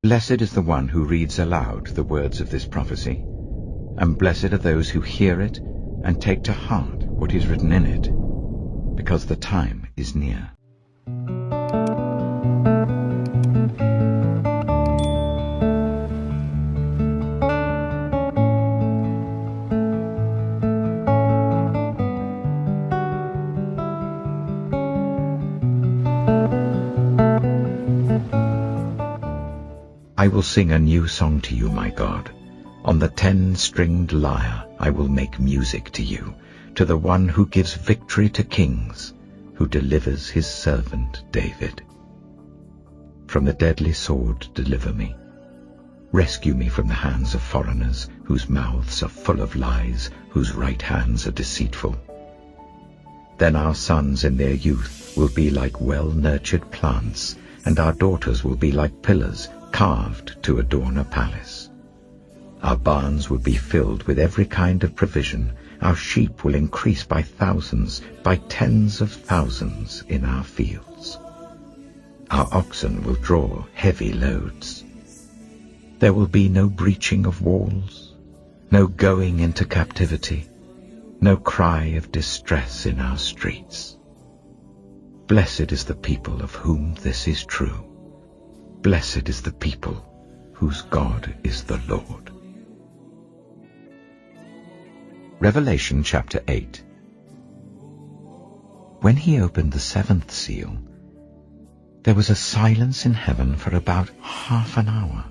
Blessed is the one who reads aloud the words of this prophecy, and blessed are those who hear it and take to heart what is written in it, because the time is near. I will sing a new song to you, my God. On the 10-stringed lyre I will make music to you, to the one who gives victory to kings, who delivers his servant David. From the deadly sword deliver me. Rescue me from the hands of foreigners, whose mouths are full of lies, whose right hands are deceitful. Then our sons in their youth will be like well-nurtured plants, and our daughters will be like pillars carved to adorn a palace. Our barns will be filled with every kind of provision. Our sheep will increase by thousands, by tens of thousands in our fields. Our oxen will draw heavy loads. There will be no breaching of walls, no going into captivity, no cry of distress in our streets. Blessed is the people of whom this is true. Blessed is the people whose God is the Lord. Revelation chapter 8. When he opened the 7th seal, there was a silence in heaven for about half an hour.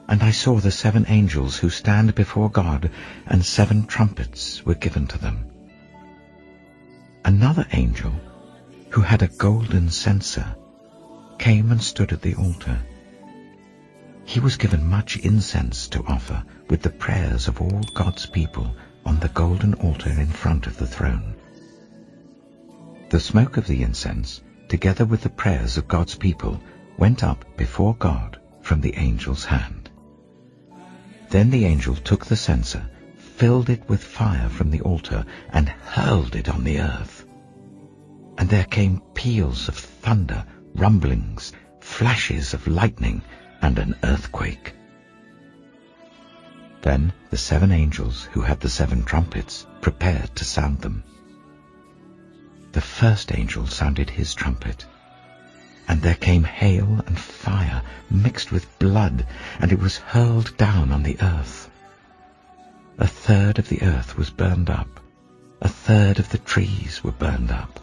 And I saw the 7 angels who stand before God, and 7 trumpets were given to them. Another angel, who had a golden censer, came and stood at the altar. He was given much incense to offer with the prayers of all God's people on the golden altar in front of the throne. The smoke of the incense, together with the prayers of God's people, went up before God from the angel's hand. Then the angel took the censer, filled it with fire from the altar, and hurled it on the earth. And there came peals of thunder, rumblings, flashes of lightning, and an earthquake. Then the 7 angels who had the 7 trumpets prepared to sound them. The first angel sounded his trumpet, and there came hail and fire mixed with blood, and it was hurled down on the earth. 1/3 of the earth was burned up, 1/3 of the trees were burned up,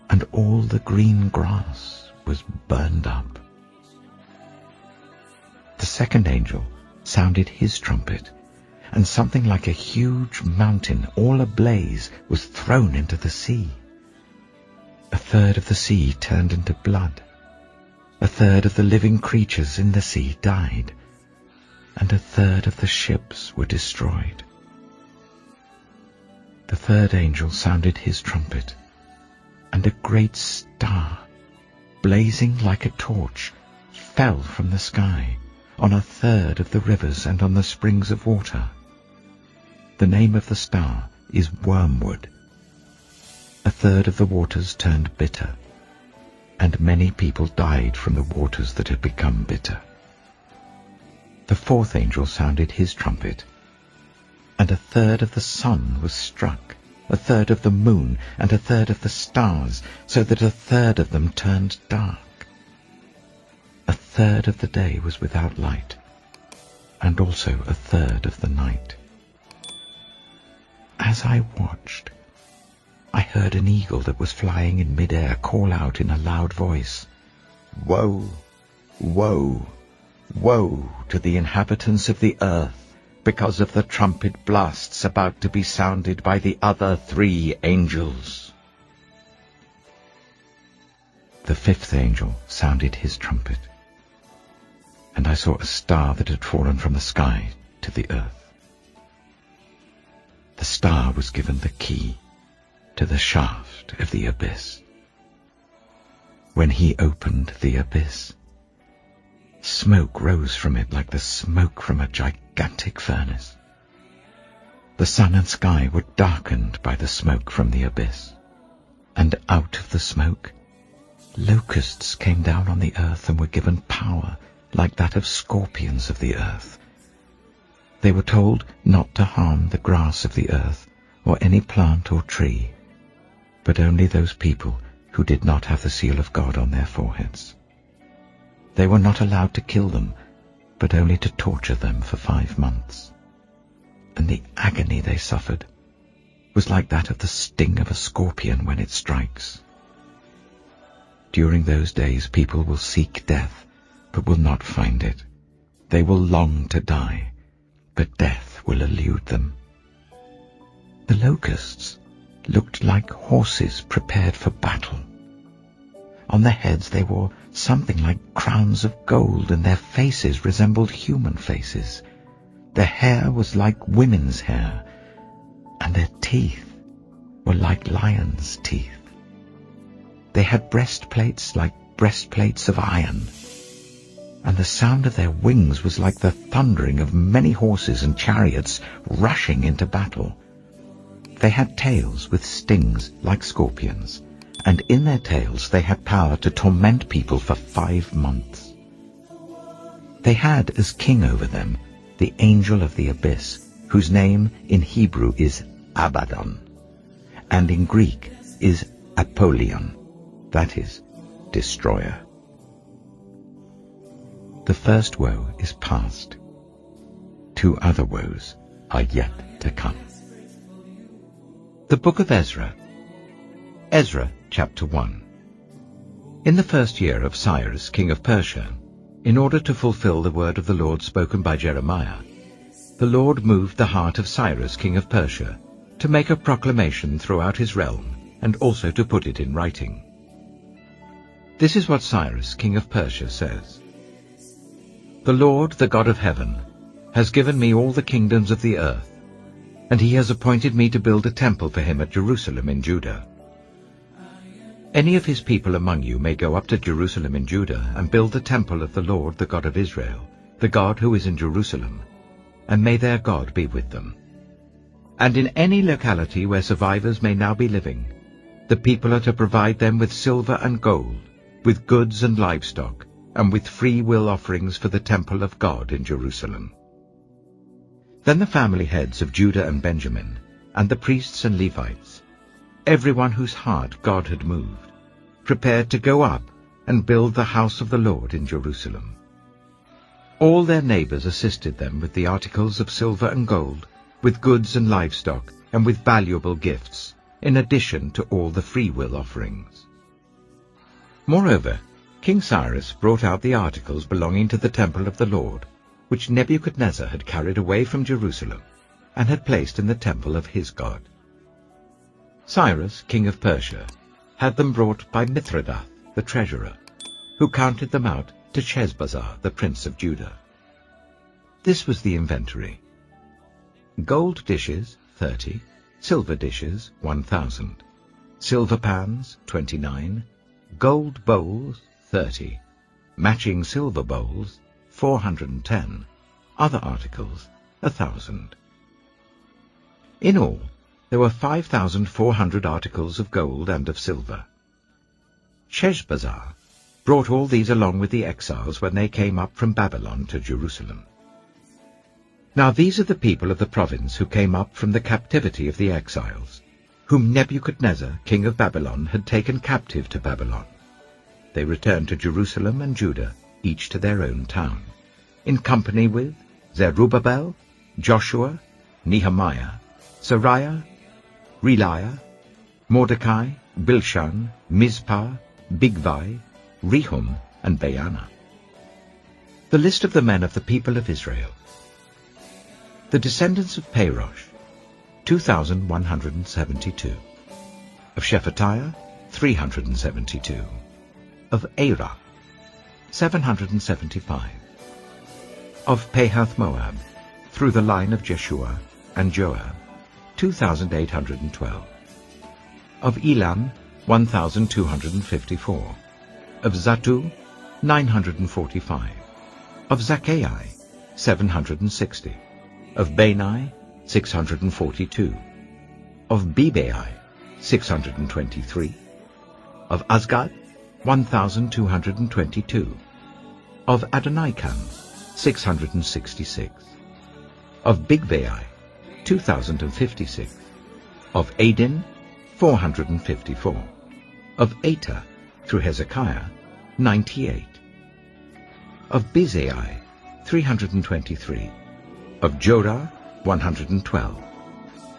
and all the green grass was burned up. The second angel sounded his trumpet, and something like a huge mountain, all ablaze, was thrown into the sea. 1/3 of the sea turned into blood. 1/3 of the living creatures in the sea died, and 1/3 of the ships were destroyed. The third angel sounded his trumpet, and a great star, blazing like a torch, fell from the sky on 1/3 of the rivers and on the springs of water. The name of the star is Wormwood. 1/3 of the waters turned bitter, and many people died from the waters that had become bitter. The fourth angel sounded his trumpet, and 1/3 of the sun was struck, 1/3 of the moon, and 1/3 of the stars, so that 1/3 of them turned dark. 1/3 of the day was without light, and also 1/3 of the night. As I watched, I heard an eagle that was flying in mid-air call out in a loud voice, "Woe, woe, woe to the inhabitants of the earth, because of the trumpet blasts about to be sounded by the other 3 angels." The fifth angel sounded his trumpet, and I saw a star that had fallen from the sky to the earth. The star was given the key to the shaft of the abyss. When he opened the abyss, smoke rose from it like the smoke from a gigantic furnace. The sun and sky were darkened by the smoke from the abyss, and out of the smoke locusts came down on the earth and were given power like that of scorpions of the earth. They were told not to harm the grass of the earth, or any plant or tree, but only those people who did not have the seal of God on their foreheads. They were not allowed to kill them, but only to torture them for 5 months. And the agony they suffered was like that of the sting of a scorpion when it strikes. During those days people will seek death, but will not find it. They will long to die, but death will elude them. The locusts looked like horses prepared for battle. On their heads they wore something like crowns of gold, and their faces resembled human faces. Their hair was like women's hair, and their teeth were like lions' teeth. They had breastplates like breastplates of iron, and the sound of their wings was like the thundering of many horses and chariots rushing into battle. They had tails with stings like scorpions, and in their tails they had power to torment people for 5 months. They had as king over them the angel of the abyss, whose name in Hebrew is Abaddon, and in Greek is Apollyon, that is, destroyer. The first woe is past. 2 other woes are yet to come. The Book of Ezra. Ezra, chapter 1. In the first year of Cyrus, king of Persia, in order to fulfill the word of the Lord spoken by Jeremiah, the Lord moved the heart of Cyrus, king of Persia, to make a proclamation throughout his realm, and also to put it in writing. This is what Cyrus, king of Persia, says. The Lord, the God of heaven, has given me all the kingdoms of the earth, and he has appointed me to build a temple for him at Jerusalem in Judah. Any of his people among you may go up to Jerusalem in Judah and build the temple of the Lord, the God of Israel, the God who is in Jerusalem, and may their God be with them. And in any locality where survivors may now be living, the people are to provide them with silver and gold, with goods and livestock, and with free will offerings for the temple of God in Jerusalem. Then the family heads of Judah and Benjamin, and the priests and Levites, everyone whose heart God had moved, prepared to go up and build the house of the Lord in Jerusalem. All their neighbors assisted them with the articles of silver and gold, with goods and livestock, and with valuable gifts, in addition to all the freewill offerings. Moreover, King Cyrus brought out the articles belonging to the temple of the Lord, which Nebuchadnezzar had carried away from Jerusalem, and had placed in the temple of his God. Cyrus, king of Persia, had them brought by Mithredath, the treasurer, who counted them out to Sheshbazzar, the prince of Judah. This was the inventory: gold dishes, 30, silver dishes, 1,000, silver pans, 29, gold bowls, 30, matching silver bowls, 410, other articles, 1,000. In all, there were 5,400 articles of gold and of silver. Sheshbazzar brought all these along with the exiles when they came up from Babylon to Jerusalem. Now these are the people of the province who came up from the captivity of the exiles, whom Nebuchadnezzar, king of Babylon, had taken captive to Babylon. They returned to Jerusalem and Judah, each to their own town, in company with Zerubbabel, Joshua, Nehemiah, Sariah, Reliah, Mordecai, Bilshan, Mizpah, Bigvai, Rehum, and Baanah. The list of the men of the people of Israel. The descendants of Parosh, 2,172. Of Shephatiah, 372. Of Arah, 775. Of Pahath-Moab, through the line of Jeshua and Joab, 2,812. Of Elam, 1,254. Of Zattu, 945. Of Zaccai, 760. Of Bani, 642. Of Bebai, 623. Of Azgad, 1,222. Of Adonikam, 666. Of Bigvai, 2056. Of Adin, 454. Of Eta, through Hezekiah, 98. Of Bizai, 323. Of Jorah, 112.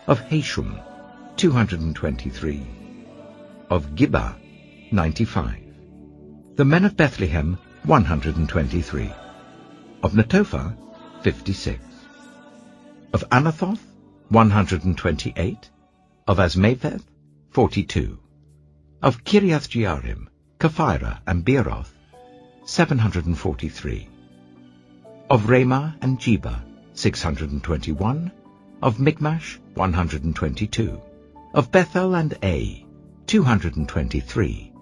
Of Hashum, 223. Of Gibbah, 95. The men of Bethlehem, 123. Of Netophah, 56. Of Anathoth, 128. Of Azmaveth, 42. Of Kiriath-Jearim, Kephirah, and Beeroth, 743. Of Ramah and Jeba, 621. Of Michmash, 122. Of Bethel and Ai, 223.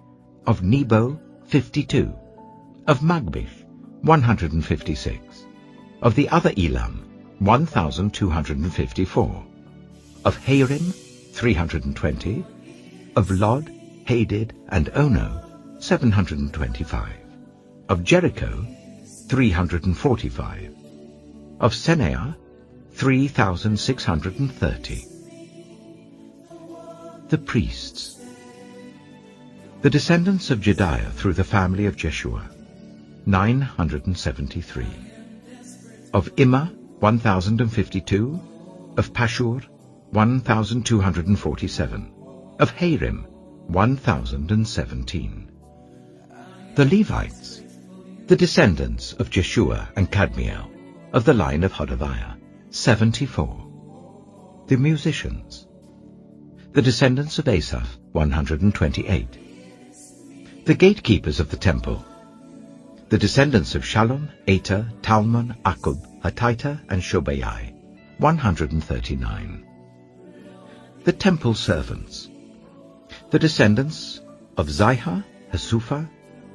Of Nebo, 52. Of Magbish, 156. Of the other Elam, 1,254. Of Harim, 320. Of Lod, Hadid, and Ono, 725. Of Jericho, 345. Of Seneah, 3,630. The priests. The descendants of Jediah through the family of Jeshua, 973. Of Immer, 1,052. Of Pashur, 1,247. Of Harim, 1,017. The Levites. The descendants of Jeshua and Kadmiel, of the line of Hodaviah, 74. The musicians. The descendants of Asaph, 128. The gatekeepers of the temple. The descendants of Shallum, Ater, Talmon, Akub, Hatita, and Shobai, 139. The temple servants. The descendants of Zihah, Hasupha,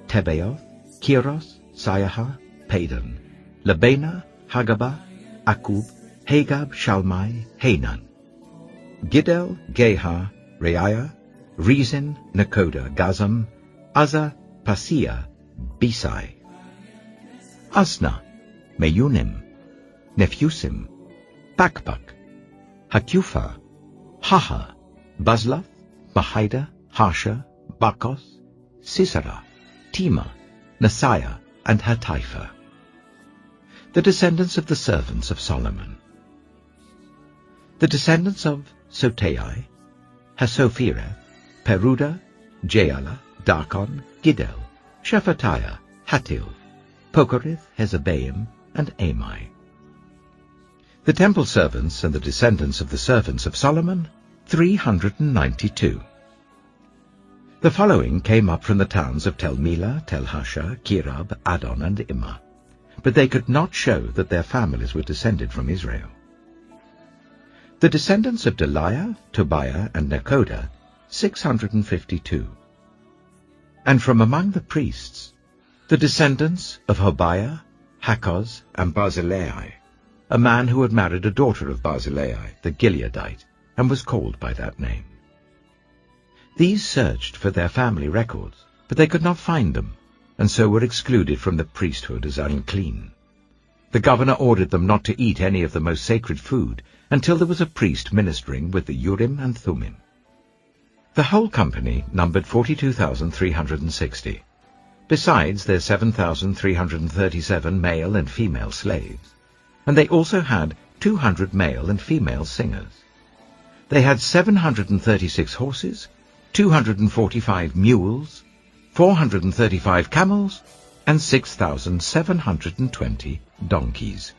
Tebaoth, Kiros, Siaha, Padan, Labana, Hagabah, Akub, Hagab, Shalmai, Hanan. Giddel, Gehar, Reiah, Rezin, Nekoda, Gazam, Azza, Pasia, Besai. Asna, Meunim, Nephusim, Bakbak, Hakupha, Haha, Bazlath, Mahida, Harsha, Bakos, Sisera, Tema, Nasiah, and Hatipha. The descendants of the servants of Solomon. The descendants of Sotai, Hasophireth, Peruda, Jaala, Darkon, Giddel, Shephatiah, Hattil, Pokereth, Hezebaim, and Amai. The temple servants and the descendants of the servants of Solomon, 392. The following came up from the towns of Tel Melah, Tel Harsha, Kirab, Adon, and Immer, but they could not show that their families were descended from Israel. The descendants of Deliah, Tobiah, and Nekoda, 652. And from among the priests, the descendants of Hobiah, Hakkoz, and Barzillai, a man who had married a daughter of Barzillai, the Gileadite, and was called by that name. These searched for their family records, but they could not find them, and so were excluded from the priesthood as unclean. The governor ordered them not to eat any of the most sacred food until there was a priest ministering with the Urim and Thummim. The whole company numbered 42,360, besides their 7,337 male and female slaves, and they also had 200 male and female singers. They had 736 horses, 245 mules, 435 camels, and 6,720 donkeys.